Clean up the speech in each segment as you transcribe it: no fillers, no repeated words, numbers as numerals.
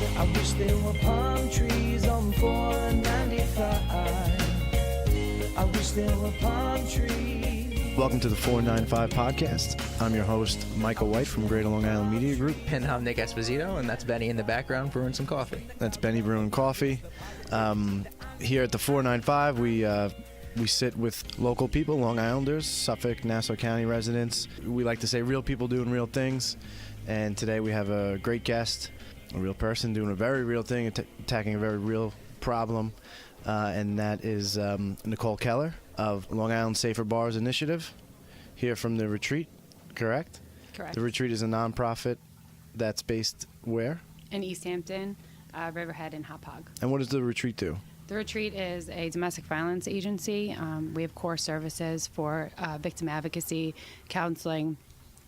I wish there were palm trees on 495. I wish there were palm trees. Welcome to the 495 podcast. I'm your host, Michael White from Greater Long Island Media Group. And I'm Nick Esposito, and that's Benny in the background brewing some coffee. That's Benny brewing coffee. Here at the 495, we sit with local people, Long Islanders, Suffolk, Nassau County residents. We like to say real people doing real things. And today we have a great guest, a real person doing a very real thing, attacking a very real problem. And that is Nicole Keller of Long Island Safer Bars Initiative, here from the Retreat, correct? Correct. The Retreat is a nonprofit that's based where? In East Hampton, Riverhead, and Hop Hog. And what does the Retreat do? The Retreat is a domestic violence agency. We have core services for victim advocacy, counseling,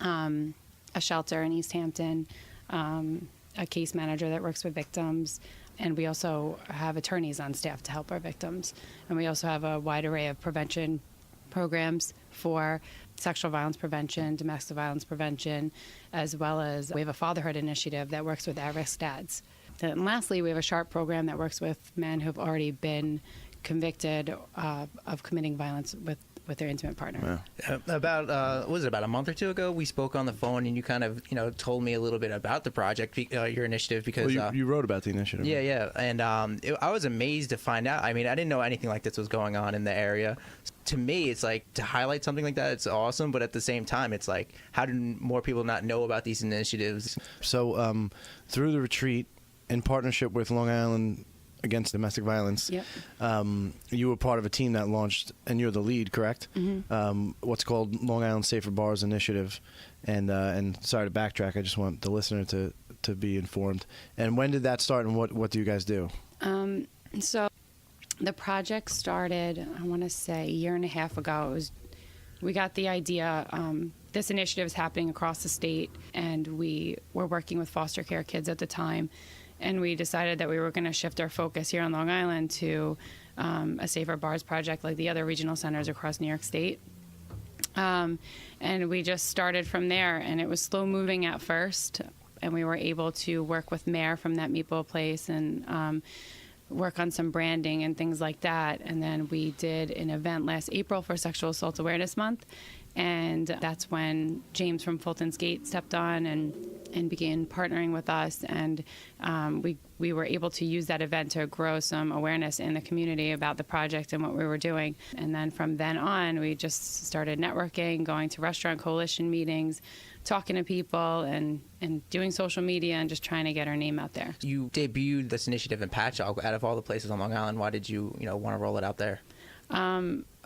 a shelter in East Hampton, a case manager that works with victims, and we also have attorneys on staff to help our victims. And we also have a wide array of prevention programs for sexual violence prevention, domestic violence prevention, as well as we have a fatherhood initiative that works with at-risk dads. And lastly, we have a SHARP program that works with men who've already been convicted of committing violence with their intimate partner. Yeah. About a month or two ago, we spoke on the phone, and you kind of told me a little bit about the project, your initiative, because Well, you wrote about the initiative. Yeah, and I was amazed to find out. I mean, I didn't know anything like this was going on in the area. To me, it's like, to highlight something like that, it's awesome, but at the same time, it's like, how do more people not know about these initiatives? So through the Retreat, in partnership with Long Island Against Domestic Violence, Yep. you were part of a team that launched, and you're the lead, correct? Mm-hmm. What's called Long Island Safer Bars Initiative. And sorry to backtrack, I just want the listener to be informed. And when did that start, and what do you guys do? So the project started, I want to say, a year and a half ago. We got the idea. This initiative is happening across the state, and we were working with foster care kids at the time. And we decided that we were going to shift our focus here on Long Island to a Safer Bars project like the other regional centers across New York State. And we just started from there, and it was slow moving at first. And we were able to work with Mayor from that meatball place and work on some branding and things like that. And then we did an event last April for Sexual Assault Awareness Month. And that's when James from Fulton's Gate stepped on and began partnering with us. And we were able to use that event to grow some awareness in the community about the project and what we were doing. And then from then on, we just started networking, going to restaurant coalition meetings, talking to people, and doing social media and just trying to get our name out there. You debuted this initiative in Patchogue. Out of all the places on Long Island, why did you want to roll it out there?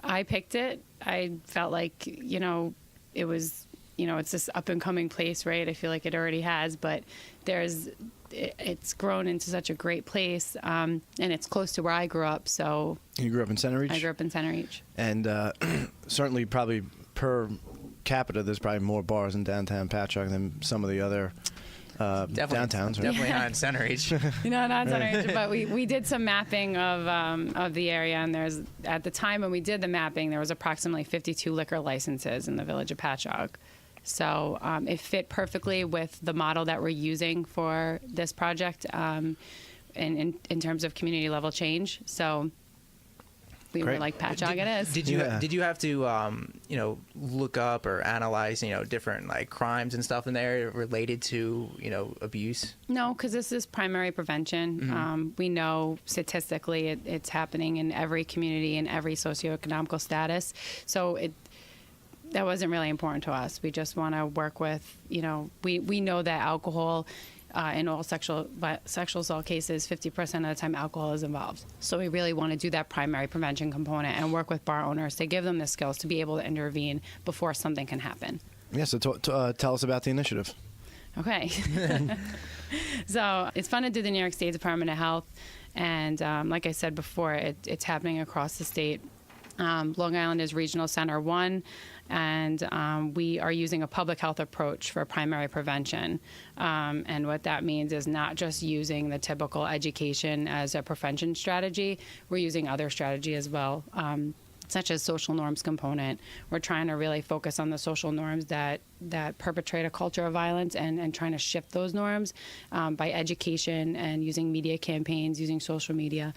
I picked it. I felt like, it was, it's this up and coming place, right? I feel like it already has, but it's grown into such a great place, and it's close to where I grew up. So You grew up in Center Reach? I grew up in Center Reach. And certainly, probably per capita, there's probably more bars in downtown Patchogue than some of the other downtowns. Right? Definitely not in Center Reach. Not Center Reach, but we did some mapping of the area, and at the time when we did the mapping, there was approximately 52 liquor licenses in the village of Patchogue. So it fit perfectly with the model that we're using for this project, in terms of community level change. So we were like, Patchogue it is. Did you have to look up or analyze different like crimes and stuff in there related to abuse? No, because this is primary prevention. Mm-hmm. We know statistically it's happening in every community and every socioeconomical status. So that wasn't really important to us. We just want to work with, we know that alcohol, in all sexual assault cases, 50% of the time alcohol is involved. So we really want to do that primary prevention component and work with bar owners to give them the skills to be able to intervene before something can happen. Yeah, so tell us about the initiative. Okay. So it's funded through the New York State Department of Health. And like I said before, it's happening across the state. Long Island is Regional Center 1, and we are using a public health approach for primary prevention. And what that means is not just using the typical education as a prevention strategy. We're using other strategy as well. such as social norms component. We're trying to really focus on the social norms that perpetrate a culture of violence and trying to shift those norms by education and using media campaigns, using social media.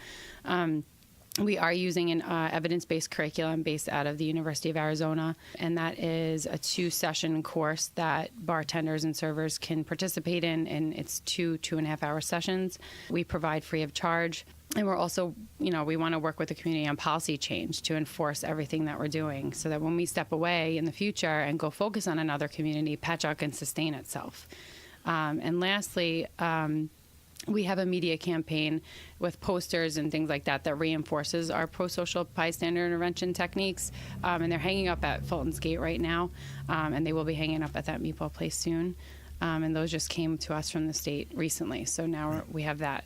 We are using an evidence-based curriculum based out of the University of Arizona, and that is a 2-session course that bartenders and servers can participate in, and it's 2.5-hour sessions. We provide free of charge. And we're also, we want to work with the community on policy change to enforce everything that we're doing so that when we step away in the future and go focus on another community, Patchogue can sustain itself. And lastly, we have a media campaign with posters and things like that reinforces our pro-social bystander intervention techniques. And they're hanging up at Fulton's Gate right now, and they will be hanging up at that Meatball Place soon. And those just came to us from the state recently. So now we have that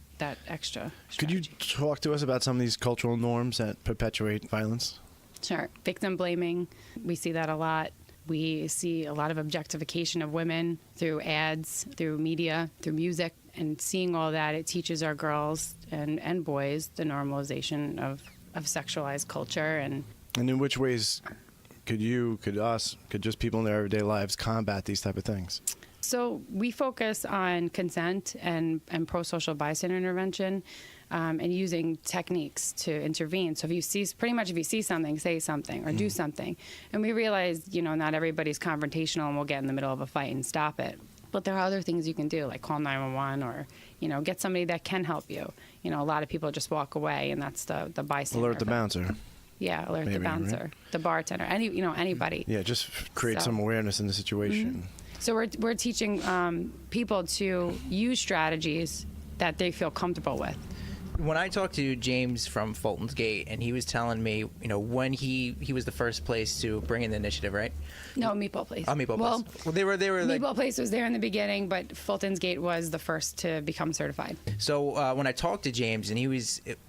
extra strategy. Could you talk to us about some of these cultural norms that perpetuate violence? Sure. Victim blaming. We see that a lot. We see a lot of objectification of women through ads, through media, through music. And seeing all that, it teaches our girls and boys the normalization of sexualized culture. And in which ways could just people in their everyday lives combat these type of things? So we focus on consent and pro-social bystander intervention and using techniques to intervene. So if you see something, say something or do something. And we realize, not everybody's confrontational and will get in the middle of a fight and stop it. But there are other things you can do, like call 911 or, get somebody that can help you. A lot of people just walk away, and that's the bystander. Alert the bouncer. Yeah, alert the bouncer, right? The bartender, anybody. Yeah, just create some awareness in the situation. Mm-hmm. So we're teaching people to use strategies that they feel comfortable with. When I talked to James from Fulton's Gate, and he was telling me, when he was the first place to bring in the initiative, right? No, Meatball Place. Oh, Meatball Place. Well, they were like, Meatball Place was there in the beginning, but Fulton's Gate was the first to become certified. So when I talked to James, and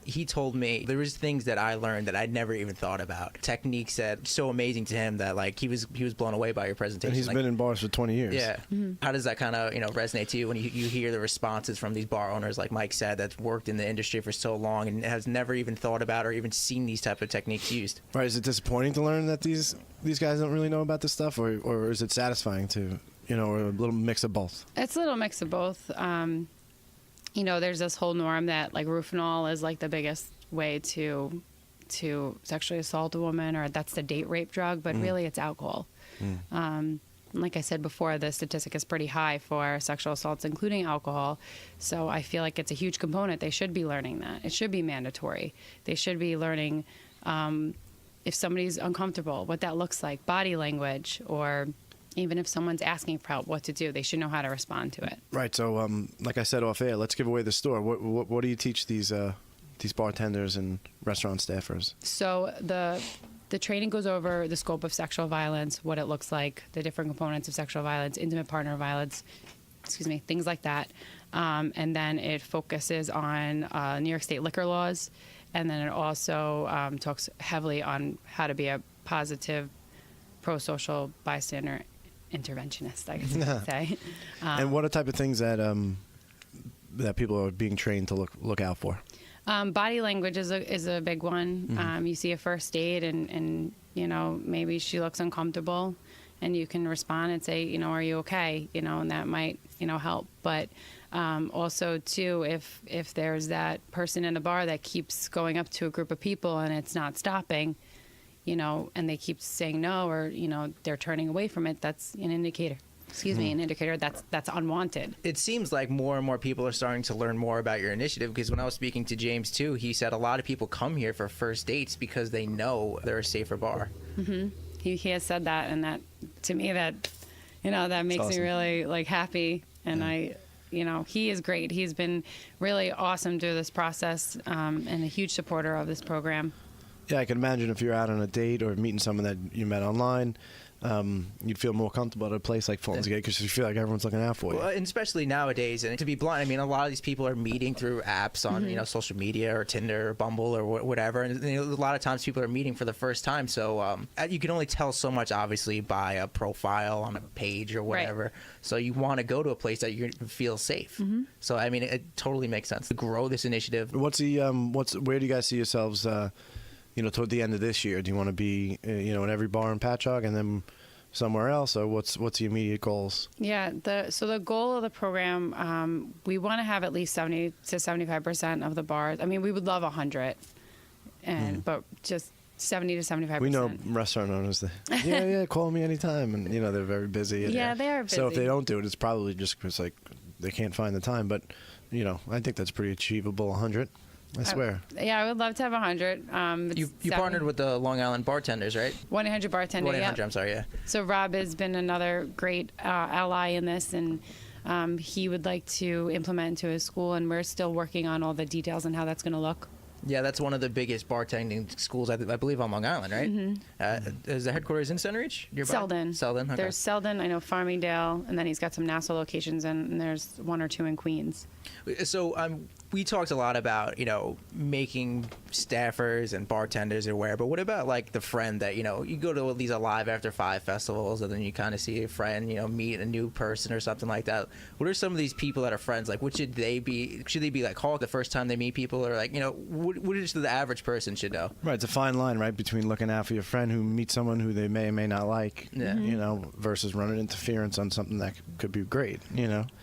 he told me there was things that I learned that I'd never even thought about, techniques that so amazing to him that like he was blown away by your presentation. And he's been in bars for 20 years. Yeah. Mm-hmm. How does that kind of resonate to you when you hear the responses from these bar owners, like Mike said, that's worked in the industry for so long and has never even thought about or even seen these type of techniques used? Right. Is it disappointing to learn that these guys don't really know about this stuff, or is it satisfying to, or a little mix of both? It's a little mix of both. There's this whole norm that like Rufinol is like the biggest way to sexually assault a woman, or that's the date rape drug, but really it's alcohol. Like I said before, the statistic is pretty high for sexual assaults, including alcohol. So I feel like it's a huge component. They should be learning that. It should be mandatory. They should be learning if somebody's uncomfortable, what that looks like, body language, or even if someone's asking for help, what to do. They should know how to respond to it. Right. So, like I said off air, let's give away the store. What do you teach these bartenders and restaurant staffers? So the training goes over the scope of sexual violence, what it looks like, the different components of sexual violence, intimate partner violence, things like that. And then it focuses on New York State liquor laws. And then it also talks heavily on how to be a positive pro-social bystander interventionist, I guess you could say. And what are type of things that people are being trained to look out for? Body language is a big one. Mm-hmm. You see a first date and maybe she looks uncomfortable, and you can respond and say, are you okay? And that might, help. But also too, if there's that person in a bar that keeps going up to a group of people and it's not stopping, and they keep saying no, or, they're turning away from it, that's an indicator. An indicator that's unwanted. It seems like more and more people are starting to learn more about your initiative, because when I was speaking to James too, he said a lot of people come here for first dates because they know they're a safer bar. Mm-hmm. He has said that, and that to me that makes me really happy, and he is great. He's been really awesome through this process, and a huge supporter of this program. Yeah, I can imagine if you're out on a date or meeting someone that you met online, you'd feel more comfortable at a place like Fulton's Gate because you feel like everyone's looking out for you. Well, and especially nowadays, and to be blunt, a lot of these people are meeting through apps on social media or Tinder or Bumble or whatever, and a lot of times people are meeting for the first time. So you can only tell so much, obviously, by a profile on a page or whatever. Right. So you want to go to a place that you feel safe. Mm-hmm. So it totally makes sense to grow this initiative. Where do you guys see yourselves? toward the end of this year? Do you want to be, in every bar in Patchogue and then somewhere else, or what's the immediate goals? Yeah, so the goal of the program, we want to have at least 70 to 75% of the bars. I mean, we would love 100, but just 70 to 75%. We know restaurant owners that, yeah, call me anytime, and they're very busy. Yeah, they are busy. So if they don't do it, it's probably just because they can't find the time. But I think that's pretty achievable. 100, I swear. Yeah, I would love to have 100. You partnered with the Long Island bartenders, right? 1-800 bartender. 1-800. I'm sorry. Yeah. So Rob has been another great ally in this, and he would like to implement into his school, and we're still working on all the details on how that's going to look. Yeah, that's one of the biggest bartending schools, I believe, on Long Island, right? Mm-hmm. Is the headquarters in Centereach? Nearby? Selden. Okay. There's Selden, I know Farmingdale, and then he's got some Nassau locations, and there's 1 or 2 in Queens. So we talked a lot about, making staffers and bartenders aware, but what about like the friend that, you go to these Alive After 5 festivals and then you kind of see a friend, meet a new person or something like that. What are some of these people that are friends? Like, what should they be? Should they be like called the first time they meet people, or like, what is the average person should know? Right, it's a fine line, right, between looking out for your friend who meets someone who they may or may not like, versus running interference on something that could be great,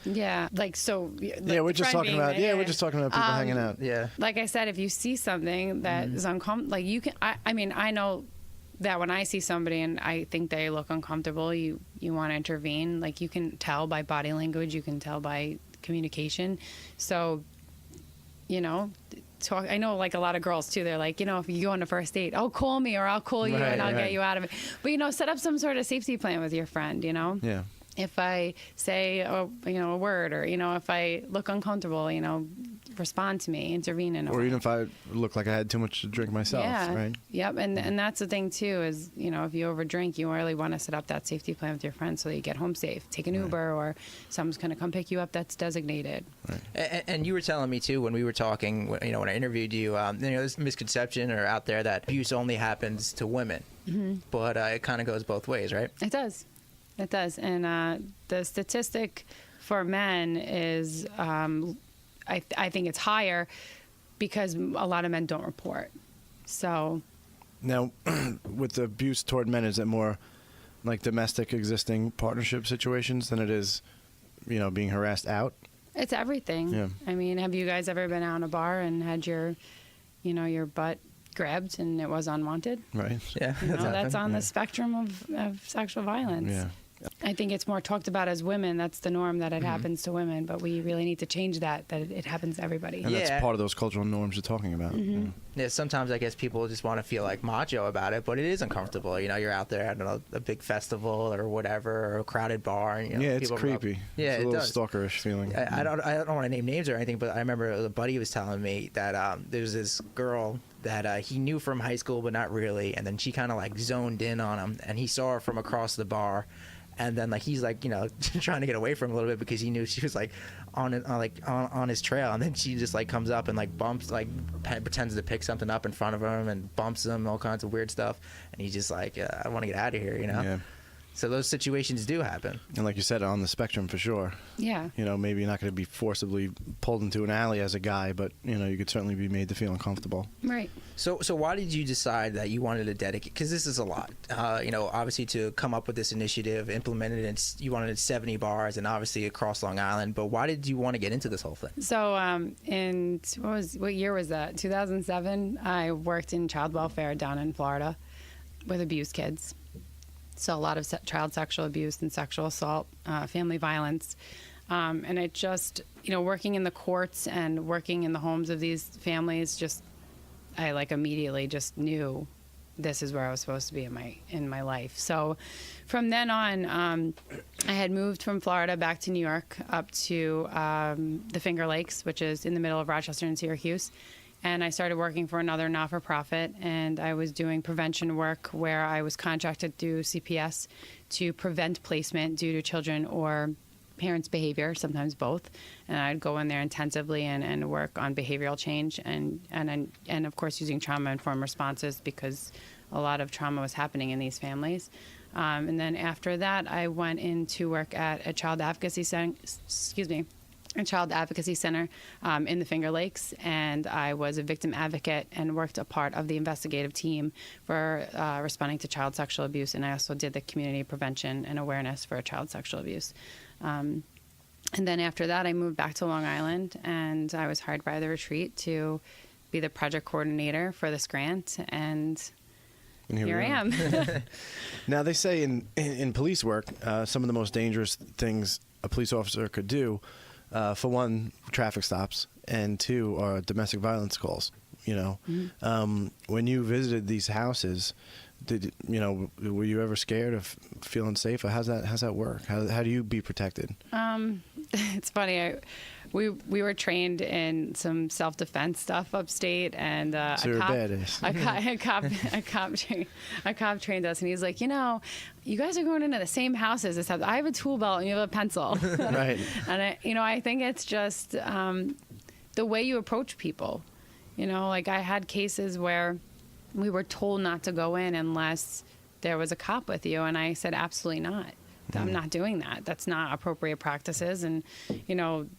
Yeah, like so. Yeah, we're just talking about people hanging out. Yeah. Like I said, if you see something that is uncomfortable, like you can. I mean, I know that when I see somebody and I think they look uncomfortable, you want to intervene. Like you can tell by body language, you can tell by communication. So, talk. I know like a lot of girls too. They're like, if you go on a first date, oh, call me or I'll call you and I'll get you out of it. But set up some sort of safety plan with your friend. Yeah. If I say, a word, or if I look uncomfortable, respond to me, intervene in a or way. even if I look like I had too much to drink myself, right? Yep, and that's the thing too is if you overdrink, you really want to set up that safety plan with your friends so that you get home safe. Take an Uber, or someone's going to come pick you up that's designated. Right. And you were telling me too when we were talking, when I interviewed you, there's misconception or out there that abuse only happens to women, but it kind of goes both ways, right? It does. It does. And the statistic for men is, I think it's higher because a lot of men don't report. So. Now, with the abuse toward men, is it more like domestic existing partnership situations than it is, being harassed out? It's everything. Yeah. I mean, have you guys ever been out in a bar and had your butt grabbed and it was unwanted? Right. Yeah. That's on the spectrum of sexual violence. Yeah. I think it's more talked about as women. That's the norm, that it happens to women, but we really need to change that it happens to everybody. And that's part of those cultural norms you're talking about. Yeah, sometimes I guess people just want to feel like macho about it, but it is uncomfortable. You're out there at a big festival or whatever, or a crowded bar. And, yeah, it's people creepy. Yeah, it's a little does. stalkerish feeling. I don't want to name names or anything, but I remember a buddy was telling me that there's this girl that he knew from high school, but not really. And then she kind of like zoned in on him, and he saw her from across the bar. And then he's trying to get away from him a little bit because he knew she was on his trail, and then she just comes up and bumps, pretends to pick something up in front of him and bumps him, all kinds of weird stuff, and he's just I want to get out of here, Yeah. So those situations do happen. And like you said, on the spectrum for sure. Yeah. Maybe you're not going to be forcibly pulled into an alley as a guy, but you could certainly be made to feel uncomfortable. Right. So why did you decide that you wanted to dedicate? Because this is a lot. Obviously to come up with this initiative, implement it, and you wanted it 70 bars, and obviously across Long Island. But why did you want to get into this whole thing? So what year was that? 2007. I worked in child welfare down in Florida with abused kids. So a lot of child sexual abuse and sexual assault, family violence. And it just, working in the courts and working in the homes of these families, I immediately just knew this is where I was supposed to be in my life. So from then on, I had moved from Florida back to New York up to the Finger Lakes, which is in the middle of Rochester and Syracuse. And I started working for another not-for-profit, and I was doing prevention work where I was contracted through CPS to prevent placement due to children or parents' behavior, sometimes both. And I'd go in there intensively and work on behavioral change and of course using trauma-informed responses because a lot of trauma was happening in these families. And then after that, I went in to work at a child advocacy a child advocacy center in the Finger Lakes, and I was a victim advocate and worked a part of the investigative team for responding to child sexual abuse, and I also did the community prevention and awareness for child sexual abuse. And then after that, I moved back to Long Island, and I was hired by the retreat to be the project coordinator for this grant, and here I am. Now, they say in police work, some of the most dangerous things a police officer could do, for one, traffic stops, and two, are domestic violence calls. You know, when you visited these houses, were you ever scared of feeling safe? Or how's that work? How do you be protected? It's funny. We were trained in some self-defense stuff upstate, and So you're badass. a cop trained us, and he's like, you guys are going into the same houses, except I have a tool belt and you have a pencil. Right. And I think it's just the way you approach people. Like I had cases where we were told not to go in unless there was a cop with you, and I said absolutely not. I'm not doing that. That's not appropriate practices, and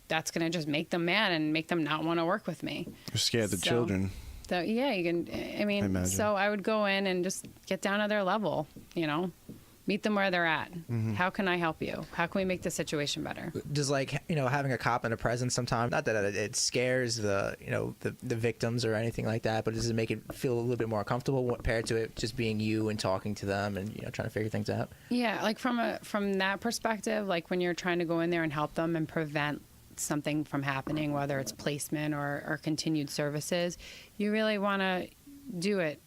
that's going to just make them mad and make them not want to work with me. You're scared of the children. So yeah, you can. Imagine. So I would go in and just get down to their level. Meet them where they're at. How can I help you? How can we make the situation better? Does having a cop in a presence sometimes, not that it scares the victims or anything like that, but does it make it feel a little bit more comfortable compared to it just being you and talking to them and trying to figure things out? Yeah, like from that perspective, like when you're trying to go in there and help them and prevent something from happening, whether it's placement or continued services, you really want to do it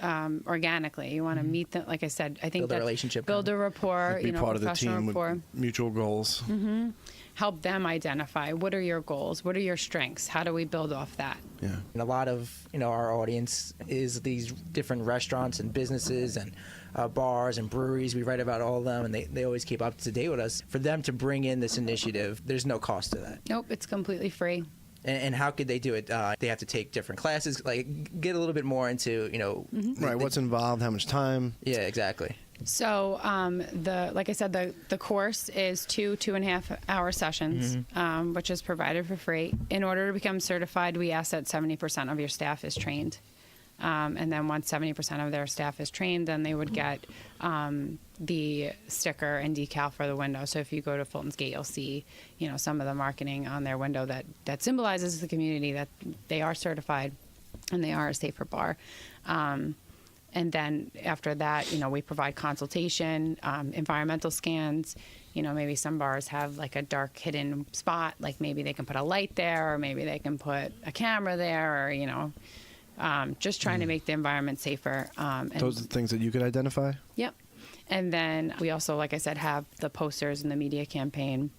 organically. You want to meet them, like I said. I think build a relationship, build a rapport. Be part of the team rapport. with mutual goals. Help them identify what are your goals, what are your strengths, how do we build off that. Yeah. And a lot of our audience is these different restaurants and businesses and bars and breweries. We write about all of them, and they always keep up to date with us. For them to bring in this initiative, there's no cost to that. Nope, it's completely free. And how could they do it? They have to take different classes. Like, get a little bit more into, Right. What's involved? How much time? Yeah, exactly. So, like I said, the course is 2.5 hour sessions, which is provided for free. In order to become certified, we ask that 70% of your staff is trained. And then once 70% of their staff is trained, then they would get the sticker and decal for the window. So if you go to Fulton's Gate, you'll see, some of the marketing on their window that symbolizes the community that they are certified and they are a safer bar. And then after that, we provide consultation, environmental scans. Maybe some bars have like a dark hidden spot, like maybe they can put a light there, or maybe they can put a camera there, or, just trying to make the environment safer. And Those are the things that you could identify? Yep. And then we also, like I said, have the posters and the media campaign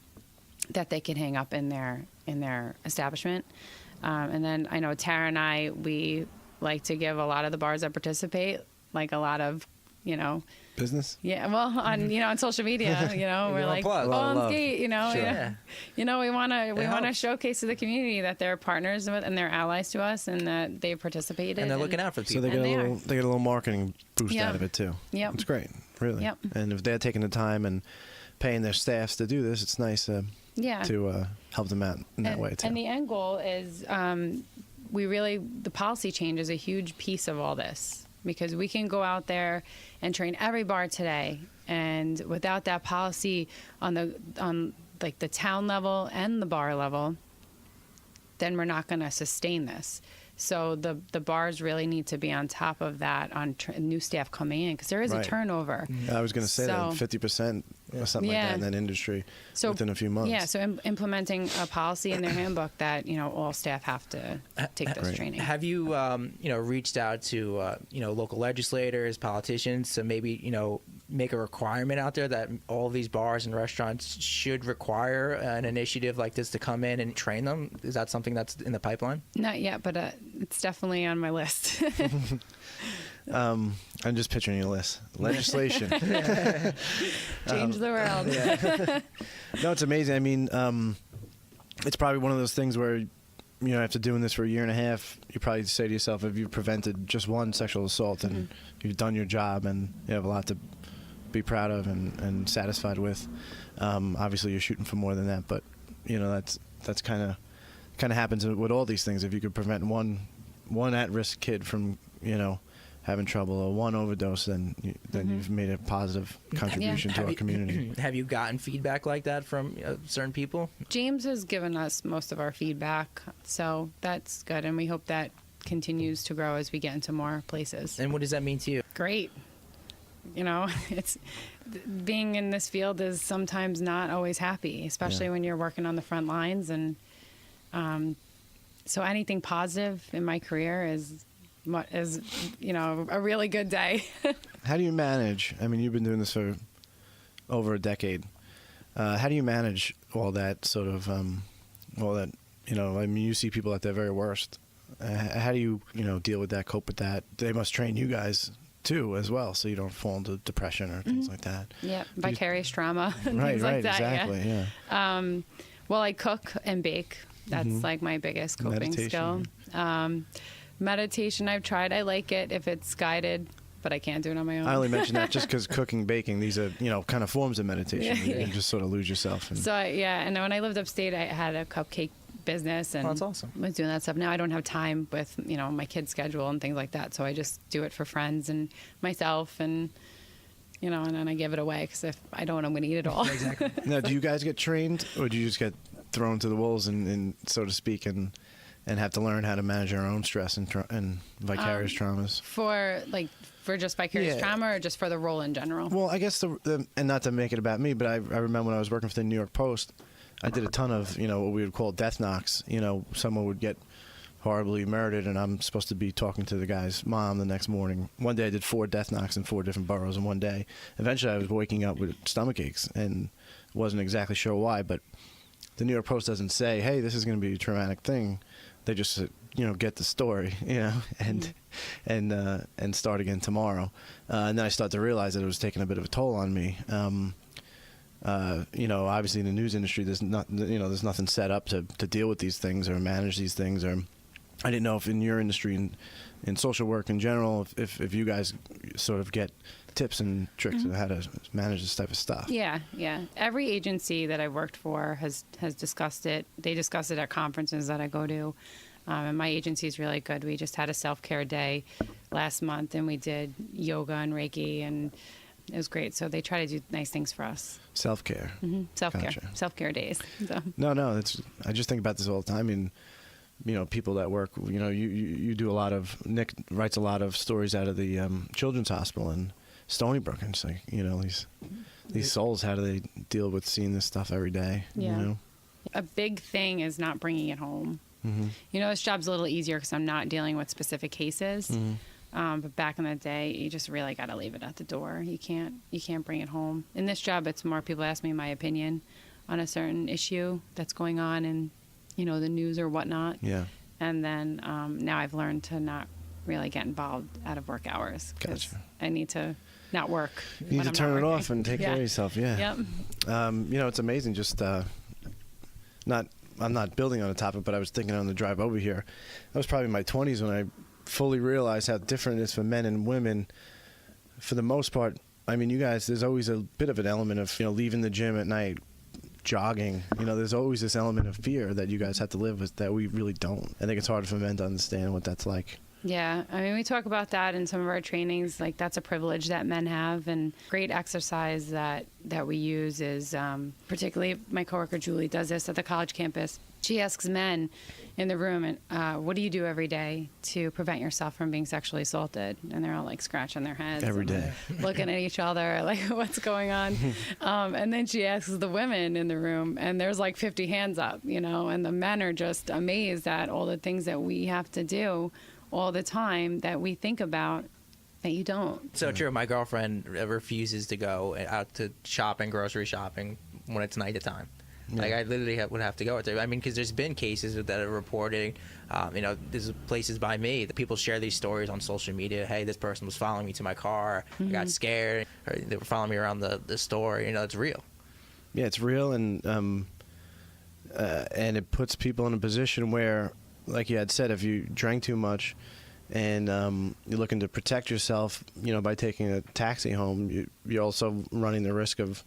that they can hang up in their establishment. And then I know Tara and I, we like to give a lot of the bars that participate, like a lot of, Business? Yeah, well, on social media, we're like, love. Gate, Sure. yeah. We want to showcase to the community that they're partners with and they're allies to us and that they participated. And they're looking out for people. So they get And a little marketing boost Yeah. out of it too. Yep. It's great, really. Yep. And if they're taking the time and paying their staffs to do this, it's nice to help them out in that way too. And the end goal is the policy change is a huge piece of all this, because we can go out there and train every bar today, and without that policy on the town level and the bar level, then we're not going to sustain this. So the bars really need to be on top of that on new staff coming in, because there is a Right. turnover. I was going to say that 50% or something like that in that industry within a few months. Yeah, so implementing a policy in their handbook that all staff have to take this training. Have you reached out to local legislators, politicians, to maybe make a requirement out there that all of these bars and restaurants should require an initiative like this to come in and train them? Is that something that's in the pipeline? Not yet, but it's definitely on my list. I'm just picturing your list. Legislation. Change the world. No, it's amazing. I mean, it's probably one of those things where, after doing this for a year and a half, you probably say to yourself, if you've prevented just one sexual assault and you've done your job and you have a lot to be proud of and satisfied with. Obviously, you're shooting for more than that, but, that's kind of happens with all these things. If you could prevent one at-risk kid from, having trouble, or one overdose, then you've made a positive contribution to our community. Have you gotten feedback like that from certain people? James has given us most of our feedback, so that's good, and we hope that continues to grow as we get into more places. And what does that mean to you? Great. It's being in this field is sometimes not always happy, especially when you're working on the front lines, and so anything positive in my career is a really good day. How do you manage? I mean, you've been doing this for over a decade. How do you manage all that sort of, all that, I mean, you see people at their very worst. How do you, deal with that, cope with that? They must train you guys too as well, so you don't fall into depression or things like that. Yeah, vicarious trauma and Right, things like that. Exactly, yeah. Well, I cook and bake. That's like my biggest coping skill. Meditation I've tried. I like it if it's guided, but I can't do it on my own. I only mention that just because cooking, baking, these are, kind of forms of meditation. You can just sort of lose yourself. So, and when I lived upstate, I had a cupcake business, and that's awesome. I was doing that stuff. Now I don't have time with, my kids' schedule and things like that, so I just do it for friends and myself, and, and then I give it away, because if I don't, I'm going to eat it all. Exactly. Now, do you guys get trained, or do you just get thrown to the wolves, and so to speak, and have to learn how to manage our own stress and vicarious traumas? For just vicarious trauma, or just for the role in general? Well, I guess and not to make it about me, but I remember when I was working for the New York Post, I did a ton of, what we would call death knocks. Someone would get horribly murdered, and I'm supposed to be talking to the guy's mom the next morning. One day I did 4 death knocks in 4 different boroughs in one day. Eventually I was waking up with stomach aches and wasn't exactly sure why, but the New York Post doesn't say, hey, this is going to be a traumatic thing. They just, get the story, and start again tomorrow. And then I started to realize that it was taking a bit of a toll on me. Obviously in the news industry, there's there's nothing set up to deal with these things or manage these things. Or I didn't know if in your industry, in social work in general, if you guys sort of get tips and tricks on how to manage this type of stuff. Yeah. Every agency that I've worked for has discussed it. They discuss it at conferences that I go to. And my agency is really good. We just had a self-care day last month, and we did yoga and Reiki, and it was great. So they try to do nice things for us. Self-care. Self-care. Gotcha. Self-care days. So. No. I just think about this all the time. And people that work. You do a lot of. Nick writes a lot of stories out of the Children's Hospital in Stony Brook, and it's like these souls. How do they deal with seeing this stuff every day? Yeah. A big thing is not bringing it home. This job's a little easier because I'm not dealing with specific cases. But back in the day, you just really got to leave it at the door. You can't bring it home. In this job, it's more people ask me my opinion on a certain issue that's going on in, the news or whatnot. Yeah. And then now I've learned to not really get involved out of work hours, because Gotcha. I need to not work. You need to turn it off and take care of yourself. Yeah. Yep. It's amazing. Just I'm not building on the topic, but I was thinking on the drive over here. That was probably in my 20s when I fully realized how different it is for men and women. For the most part, I mean, you guys, there's always a bit of an element of, leaving the gym at night, jogging. There's always this element of fear that you guys have to live with that we really don't. I think it's hard for men to understand what that's like. Yeah, I mean, we talk about that in some of our trainings. Like, that's a privilege that men have, and great exercise that we use is, particularly my coworker Julie does this at the college campus. She asks men in the room, what do you do every day to prevent yourself from being sexually assaulted? And they're all like scratching their heads. Every day. Looking at each other like, what's going on? And then she asks the women in the room, and there's like 50 hands up, and the men are just amazed at all the things that we have to do all the time that we think about that you don't. So true. My girlfriend refuses to go out to grocery shopping, when it's night time. Yeah. Like, I literally would have to go. I mean, because there's been cases that are reported. There's places by me that people share these stories on social media. Hey, this person was following me to my car. I got scared. Or they were following me around the store. It's real. Yeah, it's real, and it puts people in a position where, like you had said, if you drank too much and you're looking to protect yourself, by taking a taxi home, you're also running the risk of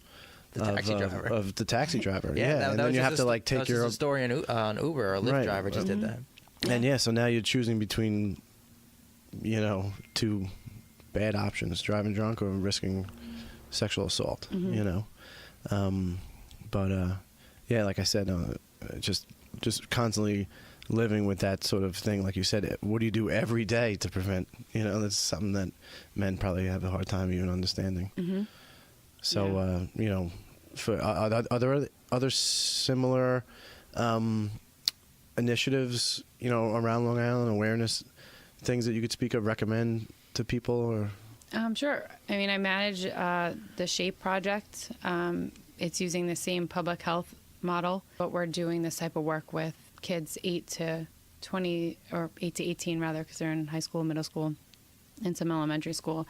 The taxi driver. of the taxi driver. Yeah, that and then was you just have to like that take was your just a story on Uber or Lyft Right. driver just did that. and yeah. So now you're choosing between, two bad options: driving drunk or risking sexual assault. But yeah, like I said, just constantly living with that sort of thing. Like you said, what do you do every day to prevent? That's something that men probably have a hard time even understanding. So for are there other similar initiatives around Long Island, awareness things that you could speak of, recommend to people? Or Sure. I mean, I manage the SHAPE project. It's using the same public health model, but we're doing this type of work with kids 8 to 20 or 8 to 18 rather, because they're in high school, middle school, and some elementary school.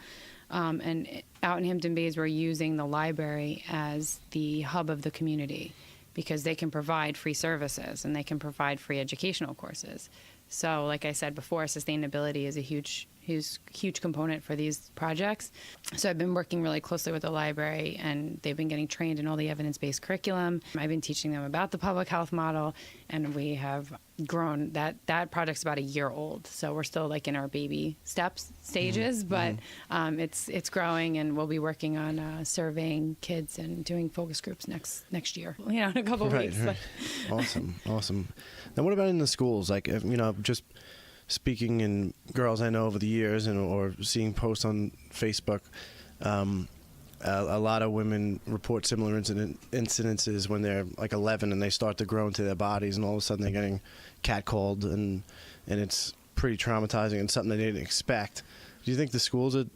And out in Hampton Bays, we're using the library as the hub of the community because they can provide free services and they can provide free educational courses. So like I said before, sustainability is a huge component for these projects. So I've been working really closely with the library, and they've been getting trained in all the evidence-based curriculum. I've been teaching them about the public health model, and we have grown. That project's about a year old, so we're still like in our baby stages, but it's growing, and we'll be working on surveying kids and doing focus groups next year. In a couple weeks. Right. Awesome. Now, what about in the schools? Like, just speaking in girls I know over the years, or seeing posts on Facebook, a lot of women report similar incidences when they're like 11 and they start to grow into their bodies, and all of a sudden they're getting catcalled, and it's pretty traumatizing and something they didn't expect. Do you think the schools are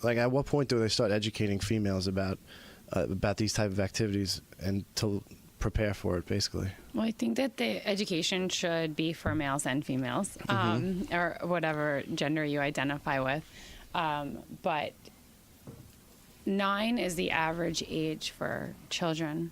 like, at what point do they start educating females about these type of activities and to prepare for it, basically? Well, I think that the education should be for males and females, or whatever gender you identify with. But 9 is the average age for children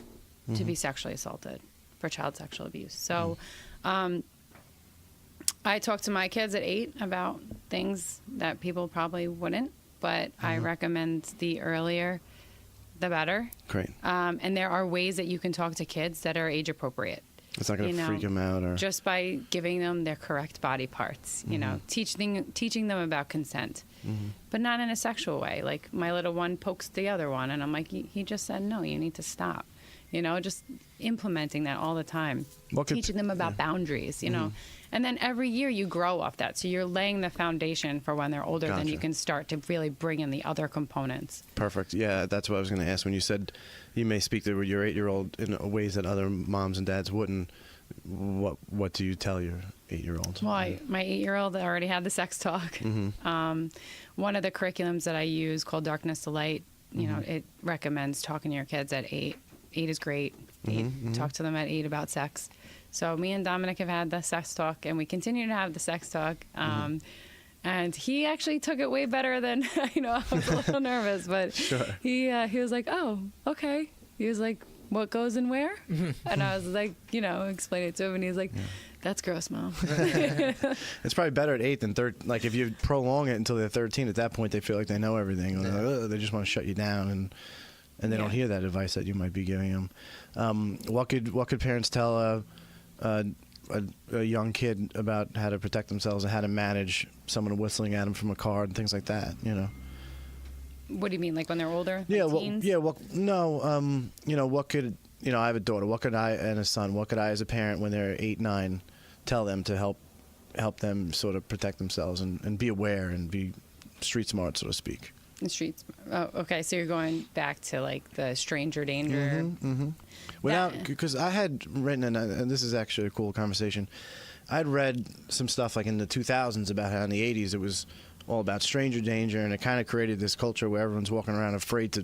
to be sexually assaulted, for child sexual abuse. So I talk to my kids at 8 about things that people probably wouldn't, but I recommend the earlier the better. Great. And there are ways that you can talk to kids that are age appropriate. It's not going to freak them out, or just by giving them their correct body parts. Teaching them about consent, but not in a sexual way. Like my little one pokes the other one, and I'm like, he just said no. You need to stop. Just implementing that all the time. Teaching them about boundaries. And then every year you grow off that. So you're laying the foundation for when they're older. Gotcha. Then you can start to really bring in the other components. Perfect. Yeah, that's what I was going to ask. When you said you may speak to your 8-year-old in ways that other moms and dads wouldn't, what do you tell your 8-year-old? Well, my 8-year-old already had the sex talk. One of the curriculums that I use called Darkness to Light, it recommends talking to your kids at 8. 8 is great. Talk to them at 8 about sex. So me and Dominic have had the sex talk, and we continue to have the sex talk. And he actually took it way better than, I was a little nervous, but Sure. he was like, oh, okay. He was like, what goes in where? And I was like, explain it to him, and he was like, that's gross, Mom. It's probably better at 8 than 13. Like if you prolong it until they're 13, at that point they feel like they know everything. Or they just want to shut you down, and they don't hear that advice that you might be giving them. What could parents tell a young kid about how to protect themselves and how to manage someone whistling at them from a car and things like that? What do you mean, like when they're older? Yeah. Like Well. teens? Yeah. Well. No. What could I have a daughter. What could I and a son? What could I, as a parent, when they're 8, 9, tell them to help them sort of protect themselves and be aware and be street smart, so to speak? The streets. Oh, okay. So you're going back to like the stranger danger. Because I had written, and this is actually a cool conversation. I'd read some stuff like in the 2000s about how in the 80s it was all about stranger danger, and it kind of created this culture where everyone's walking around afraid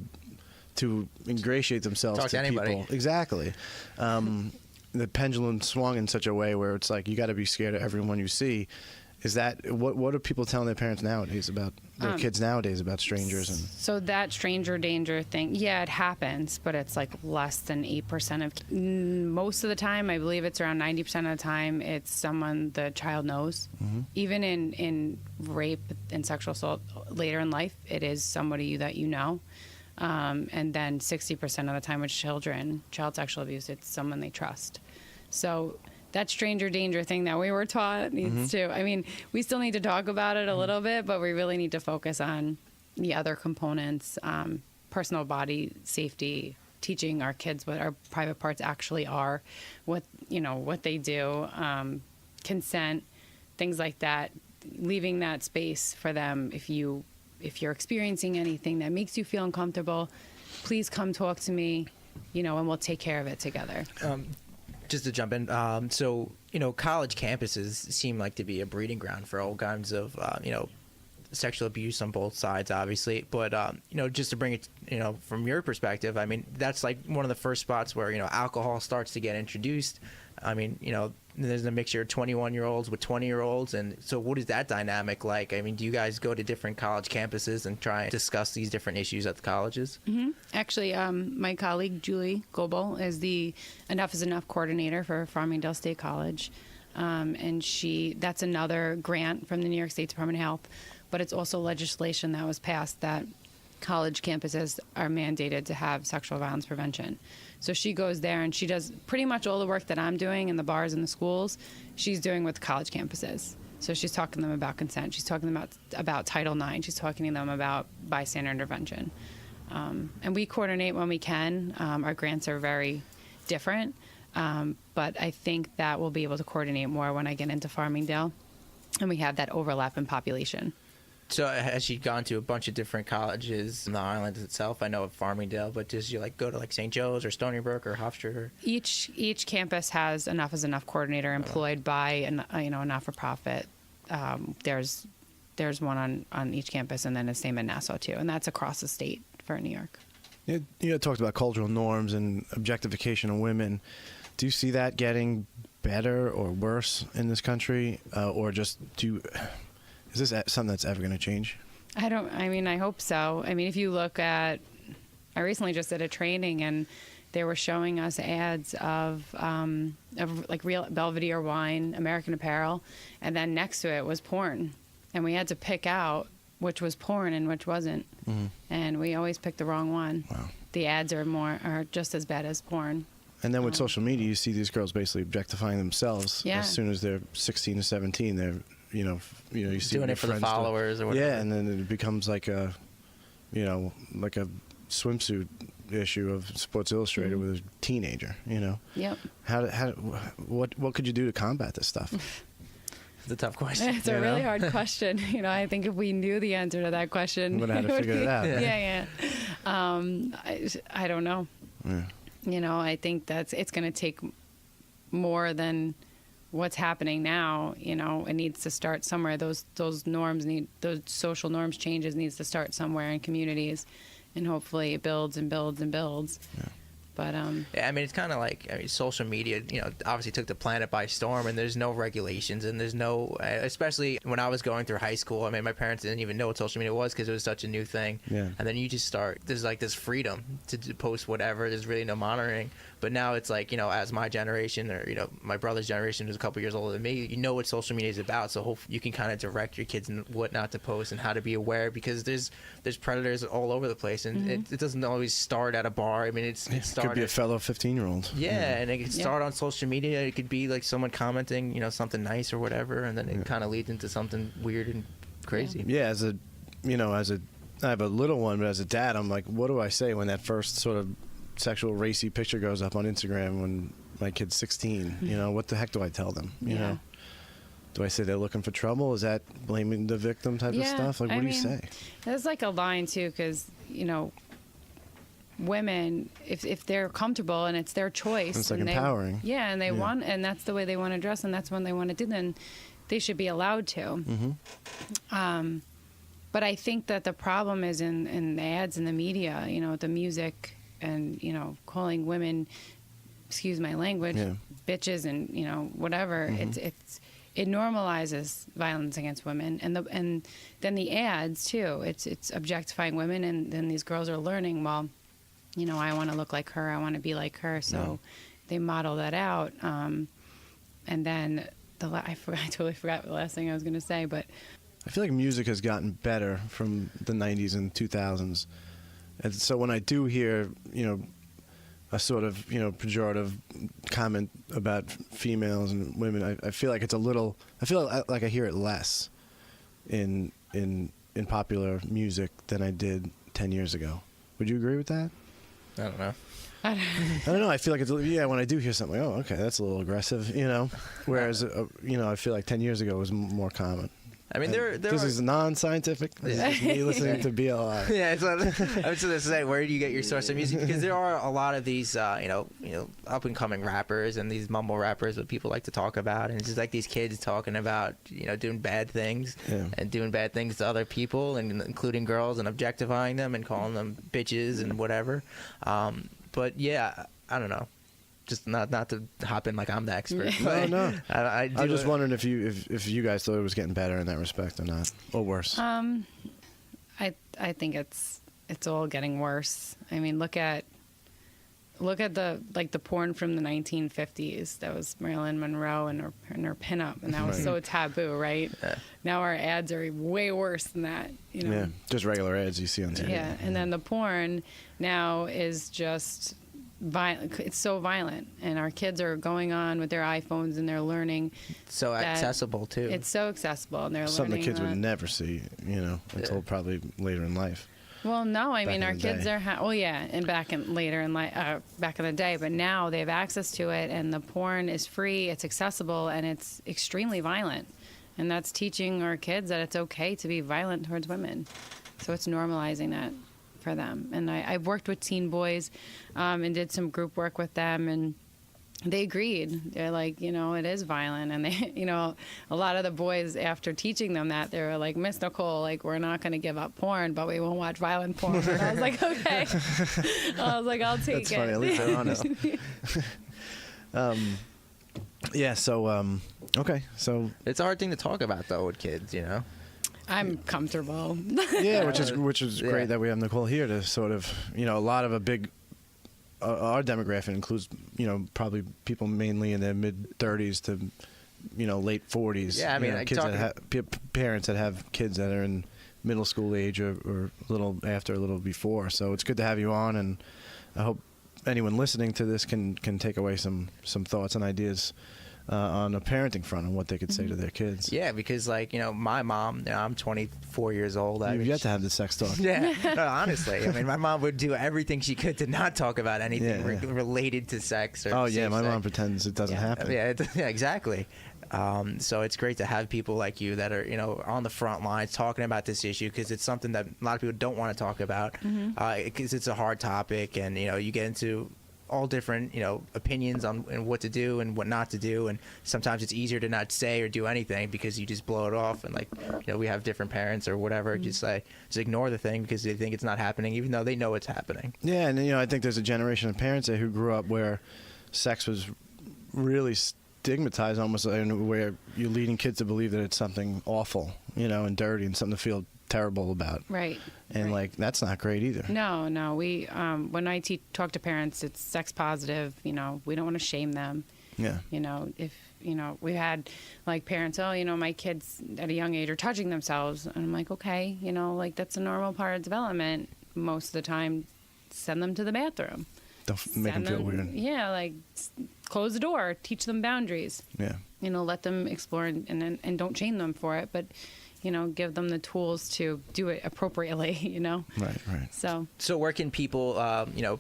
to ingratiate themselves Talk to anybody. people. Exactly. The pendulum swung in such a way where it's like you got to be scared of everyone you see. Is that what are people telling their parents nowadays about their kids nowadays about strangers? And So that stranger danger thing, yeah, it happens, but it's like less than 8% of. Most of the time, I believe it's around 90% of the time, it's someone the child knows. Even in rape and sexual assault later in life, it is somebody that you know. And then 60% of the time with children, child sexual abuse, it's someone they trust. So that stranger danger thing that we were taught needs to, I mean, we still need to talk about it a little bit, but we really need to focus on the other components, personal body safety, teaching our kids what our private parts actually are, what they do, consent, things like that, leaving that space for them. If you're experiencing anything that makes you feel uncomfortable, please come talk to me, and we'll take care of it together. Just to jump in, so college campuses seem like to be a breeding ground for all kinds of sexual abuse on both sides, obviously. But just to bring it, from your perspective, I mean, that's like one of the first spots where alcohol starts to get introduced. I mean, there's a mixture of 21-year-olds with 20-year-olds, and so what is that dynamic like? I mean, do you guys go to different college campuses and try and discuss these different issues at the colleges? Mm-hmm. Actually, my colleague Julie Goebel is the Enough is Enough coordinator for Farmingdale State College, and that's another grant from the New York State Department of Health, but it's also legislation that was passed that college campuses are mandated to have sexual violence prevention. So she goes there and she does pretty much all the work that I'm doing in the bars and the schools, she's doing with college campuses. So she's talking to them about consent. She's talking to them about Title IX. She's talking to them about bystander intervention. And we coordinate when we can. Our grants are very different, but I think that we'll be able to coordinate more when I get into Farmingdale and we have that overlap in population. So has she gone to a bunch of different colleges in the island itself? I know of Farmingdale, but does you go to St. Joe's or Stony Brook or Hofstra? Each campus has Enough is Enough coordinator employed by a not-for-profit. There's one on each campus, and then the same in Nassau too, and that's across the state for New York. You talked about cultural norms and objectification of women. Do you see that getting better or worse in this country, or just is this something that's ever going to change? I hope so. I mean, if you look at, I recently just did a training and they were showing us ads of like real Belvedere wine, American Apparel, and then next to it was porn. And we had to pick out which was porn and which wasn't. Mm-hmm. And we always picked the wrong one. Wow. The ads are just as bad as porn. And then with social media, you see these girls basically objectifying themselves as soon as they're 16 to 17. They're you see doing it for the followers or whatever. Yeah, and then it becomes like a swimsuit issue of Sports Illustrated with a teenager. Yep. What could you do to combat this stuff? It's a tough question. It's a really hard question. I think if we knew the answer to that question, we would have to figure it out. Yeah. I don't know. Yeah. I think it's going to take more than what's happening now. It needs to start somewhere. Those social norms changes needs to start somewhere in communities, and hopefully it builds and builds and builds. Yeah. But yeah, I mean, it's kind of like social media, obviously took the planet by storm, and there's no regulations, and there's no, especially when I was going through high school. I mean, my parents didn't even know what social media was because it was such a new thing. Yeah. And then you just start, there's like this freedom to post whatever. There's really no monitoring. But now it's like, as my generation or, my brother's generation who's a couple years older than me, what social media is about. So you can kind of direct your kids and what not to post and how to be aware, because there's predators all over the place, and it doesn't always start at a bar. I mean, it could be a fellow 15-year-old. Yeah, and it could start on social media. It could be like someone commenting, something nice or whatever, and then it kind of leads into something weird and crazy. Yeah, I have a little one, but as a dad, I'm like, what do I say when that first sort of sexual racy picture goes up on Instagram when my kid's 16? What the heck do I tell them? You know, do I say they're looking for trouble? Is that blaming the victim type of stuff? Like, what do you say? There's like a line too, because women, if they're comfortable and it's their choice, it's like empowering. And they want, and that's the way they want to dress, and that's when they want to do, then they should be allowed to. Mm-hmm. But I think that the problem is in the ads and the media, the music, and calling women, excuse my language, bitches, and whatever. Mm-hmm. It normalizes violence against women, and then the ads too. It's objectifying women, and then these girls are learning, well, I want to look like her, I want to be like her, so they model that out. And then I totally forgot the last thing I was going to say, but I feel like music has gotten better from the 90s and 2000s. And so when I do hear, a sort of, pejorative comment about females and women, I feel like it's a little, I feel like I hear it less in popular music than I did 10 years ago. Would you agree with that? I don't know. I don't know. I feel like it's, when I do hear something, oh, okay, that's a little aggressive, whereas, I feel like 10 years ago it was more common. I mean, this is non-scientific. This is me listening to BLI. Yeah, I was just gonna say, where do you get your source of music? Because there are a lot of these, up and coming rappers and these mumble rappers that people like to talk about, and it's just like these kids talking about, doing bad things and doing bad things to other people, and including girls, and objectifying them and calling them bitches and whatever. But yeah, I don't know. Just not to hop in like I'm the expert. But No. I'm just wondering if you guys thought it was getting better in that respect or not, or worse. I think it's all getting worse. I mean, look at the porn from the 1950s. That was Marilyn Monroe and her pinup, and that was so taboo, right? Yeah. Now our ads are way worse than that. Yeah, just regular ads you see on TV. Yeah, and then the porn now is just violent. It's so violent, and our kids are going on with their iPhones and they're learning. so accessible too. It's so accessible, and they're Something the learning kids would never see, until probably later in life. Well, no, I back mean in our the kids day. are and back in the day, but now they have access to it, and the porn is free, it's accessible, and it's extremely violent, and that's teaching our kids that it's okay to be violent towards women. So it's normalizing that for them. And I've worked with teen boys, and did some group work with them, and they agreed. They're like, it is violent. And they, a lot of the boys, after teaching them that, they were like, Miss Nicole, like, we're not going to give up porn, but we won't watch violent porn. And I was like, okay. I was like, I'll take That's it. funny. At least they're honest. Yeah. So, okay. So. It's a hard thing to talk about though with kids, I'm comfortable. Yeah, which is great Yeah. that we have Nicole here to sort of, a lot of a big. Our demographic includes, probably people mainly in their mid 30s to, late 40s. Yeah, I mean, kids parents that have kids that are in middle school age or a little after, a little before. So it's good to have you on, and I hope anyone listening to this can take away some thoughts and ideas on a parenting front and what they could say to their kids. Yeah, because my mom, I'm 24 years old. You've yet to have the sex talk. Yeah, no, honestly, I mean, my mom would do everything she could to not talk about anything Yeah. related to sex. Or Oh yeah, safe my sex. mom pretends it doesn't happen. Yeah, yeah, exactly. So it's great to have people like you that are, on the front lines talking about this issue, because it's something that a lot of people don't want to talk about, because it's a hard topic, and you get into all different opinions on and what to do and what not to do, and sometimes it's easier to not say or do anything because you just blow it off, and we have different parents or whatever, just ignore the thing because they think it's not happening even though they know it's happening. Yeah, and I think there's a generation of parents there who grew up where sex was really stigmatized, almost, and where you're leading kids to believe that it's something awful, and dirty and something to feel terrible about. Right. And right. that's not great either. No. We when I talk to parents, it's sex positive. We don't want to shame them. Yeah. If we had parents, my kids at a young age are touching themselves, and I'm like, okay, that's a normal part of development. Most of the time, send them to the bathroom. Don't make them feel weird. Yeah, close the door, teach them boundaries. Yeah. Let them explore and don't shame them for it, but give them the tools to do it appropriately. Right. So where can people,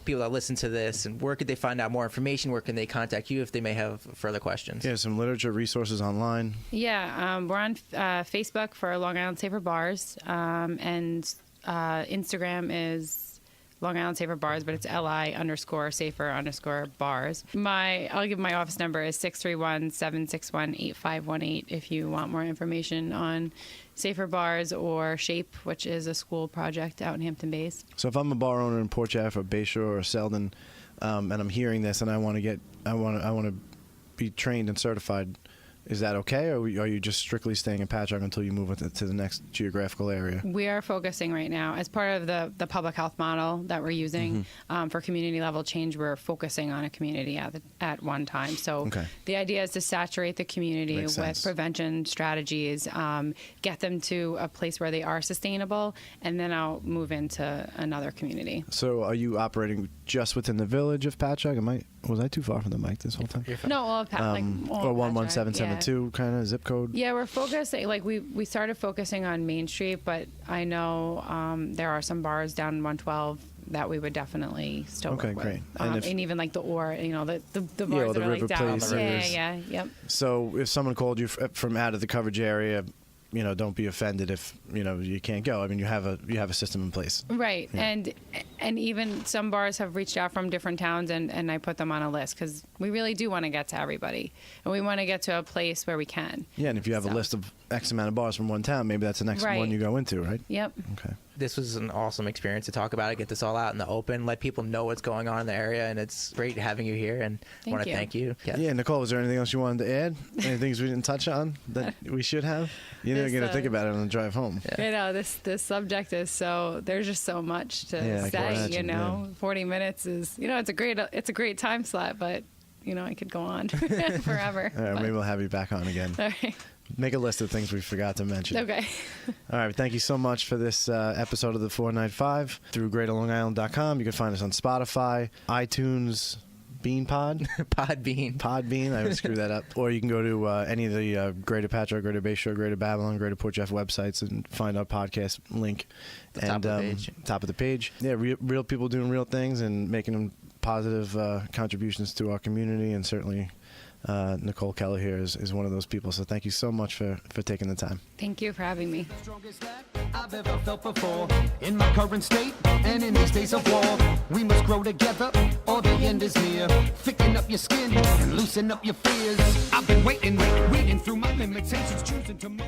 people that listen to this, and where could they find out more information? Where can they contact you if they may have further questions? Yeah, some literature resources online. Yeah, we're on Facebook for Long Island Safer Bars, and Instagram is Long Island Safer Bars, but it's LI_safer_bars. I'll give my office number is 631-761-8518 if you want more information on Safer Bars or SHAPE, which is a school project out in Hampton Bays. So if I'm a bar owner in Port Ave or Bayshore or Selden, and I'm hearing this and I want to be trained and certified Is that okay, or are you just strictly staying in Patchogue until you move to the next geographical area? We are focusing right now, as part of the public health model that we're using for community level change, we're focusing on a community at one time. So Okay. the idea is to saturate the community Makes with sense. prevention strategies, get them to a place where they are sustainable, and then I'll move into another community. So are you operating just within the village of Patchogue? Was I too far from the mic this whole time? No, all of all Or of 11772 kind of zip code? Yeah, we're focusing, like we started focusing on Main Street, but I know there are some bars down in 112 that we would definitely still Okay, work with. great. And And if- even like the the Yeah, or bars the that are River like down. Place. Yeah, yep. So if someone called you from out of the coverage area, don't be offended if you can't go. I mean, you have a system in place. Right, Yeah. and even some bars have reached out from different towns, and I put them on a list because we really do want to get to everybody, and we want to get to a place where we can. Yeah, and if you have a So- list of X amount of bars from one town, maybe that's the next Right. one you go into, right? Yep. Okay. This was an awesome experience to talk about it, get this all out in the open, let people know what's going on in the area, and it's great having you here, and I Thank want to you. thank you. Yeah, Nicole, was there anything else you wanted to add? Any things we didn't touch on that we should have? You didn't This, get to think about it on the drive home. You know, this subject is there's just so much to Yeah, I can say. imagine, 40 minutes is it's a great time slot, but I could go on forever. All right, but- maybe we'll have you back on again. All right. Make a list of things we forgot to mention. Okay. All right, thank you so much for this episode of the 495 through GreaterLongIsland.com. You can find us on Spotify, iTunes, BeanPod, Podbean. I would screw that up. Or you can go to any of the Greater Patchogue, Greater Bayshore, Greater Babylon, Greater Port Jeff websites and find our podcast link. Top of the page. Top of the page. Yeah, real people doing real things and making positive contributions to our community, and certainly Nicole Keller here is one of those people. So thank you so much for taking the time. Thank you for having me. Strongest that I've ever felt before. In my current state and in these days of war, we must grow together or the end is near. Thicken up your skin and loosen up your fears. I've been waiting through my limitations, choosing to move.